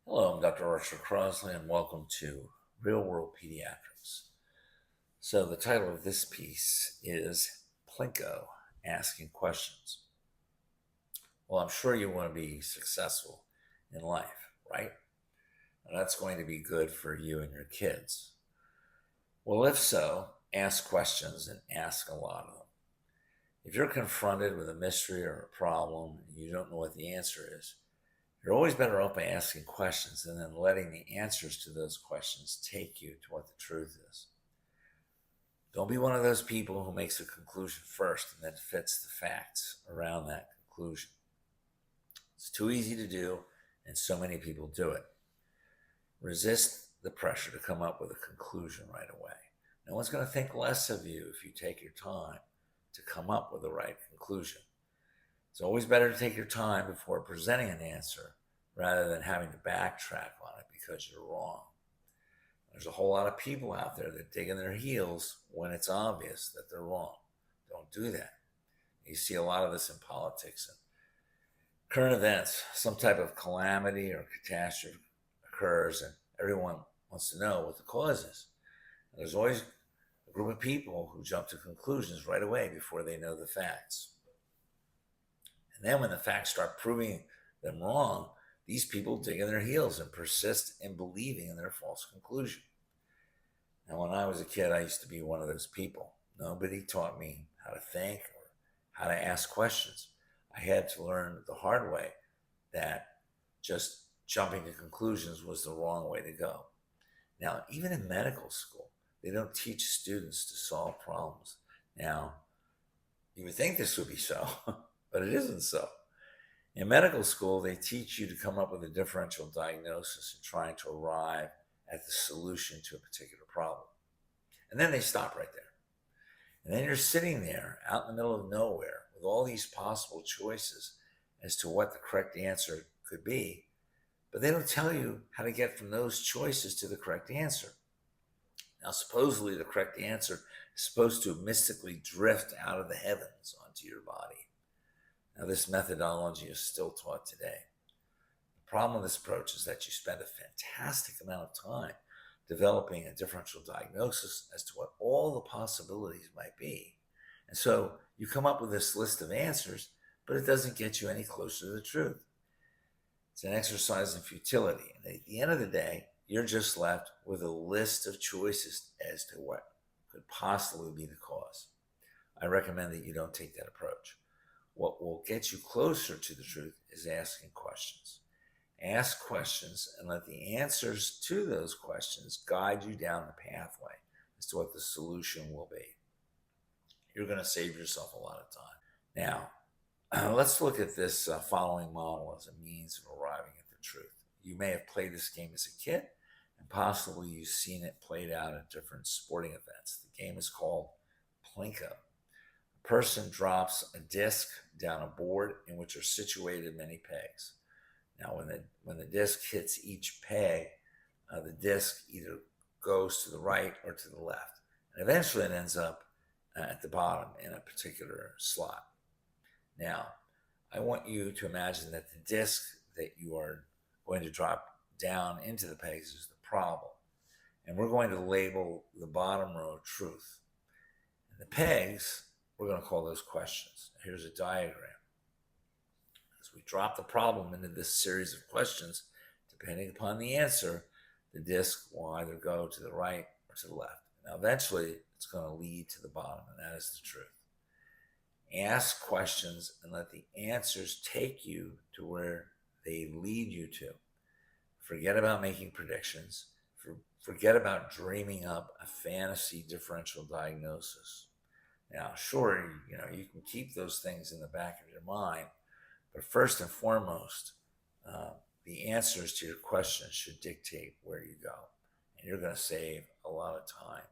Hello, I'm Dr. Archer Crosley, and welcome to Real World Pediatrics. So, the title of this piece is Plinko Asking Questions. Well, I'm sure you want to be successful in life, right? And that's going to be good for you and your kids. Well, if so, ask questions and ask a lot of them. If you're confronted with a mystery or a problem and you don't know what the answer is, you're always better off by asking questions and then letting the answers to those questions take you to what the truth is. Don't be one of those people who makes a conclusion first and then fits the facts around that conclusion. It's too easy to do, and so many people do it. Resist the pressure to come up with a conclusion right away. No one's going to think less of you if you take your time to come up with the right conclusion. It's always better to take your time before presenting an answer rather than having to backtrack on it because you're wrong. There's a whole lot of people out there that dig in their heels when it's obvious that they're wrong. Don't do that. You see a lot of this in politics and current events. Some type of calamity or catastrophe occurs, and everyone wants to know what the cause is. And there's always a group of people who jump to conclusions right away before they know the facts. And then when the facts start proving them wrong, these people dig in their heels and persist in believing in their false conclusion. Now, when I was a kid, I used to be one of those people. Nobody taught me how to think or how to ask questions. I had to learn the hard way that just jumping to conclusions was the wrong way to go. Now, even in medical school, they don't teach students to solve problems. Now, you would think this would be so, but it isn't so. In medical school, they teach you to come up with a differential diagnosis and trying to arrive at the solution to a particular problem. And then they stop right there. And then you're sitting there out in the middle of nowhere with all these possible choices as to what the correct answer could be, but they don't tell you how to get from those choices to the correct answer. Now, supposedly the correct answer is supposed to mystically drift out of the heavens onto your body. Now, this methodology is still taught today. The problem with this approach is that you spend a fantastic amount of time developing a differential diagnosis as to what all the possibilities might be. And so you come up with this list of answers, but it doesn't get you any closer to the truth. It's an exercise in futility. And at the end of the day, you're just left with a list of choices as to what could possibly be the cause. I recommend that you don't take that approach. What will get you closer to the truth is asking questions. Ask questions and let the answers to those questions guide you down the pathway as to what the solution will be. You're going to save yourself a lot of time. Now, let's look at this following model as a means of arriving at the truth. You may have played this game as a kid, and possibly you've seen it played out at different sporting events. The game is called Plinko. A person drops a disc down a board in which are situated many pegs. Now, when the disc hits each peg, the disc either goes to the right or to the left. And eventually it ends up at the bottom in a particular slot. Now, I want you to imagine that the disc that you are going to drop down into the pegs is the problem. And we're going to label the bottom row truth. And the pegs, we're going to call those questions. Here's a diagram. As we drop the problem into this series of questions, depending upon the answer, the disc will either go to the right or to the left. Now, eventually, it's going to lead to the bottom, and that is the truth. Ask questions and let the answers take you to where they lead you to. Forget about making predictions. Forget about dreaming up a fantasy differential diagnosis. Now, sure, you can keep those things in the back of your mind, but first and foremost, the answers to your questions should dictate where you go, and you're going to save a lot of time.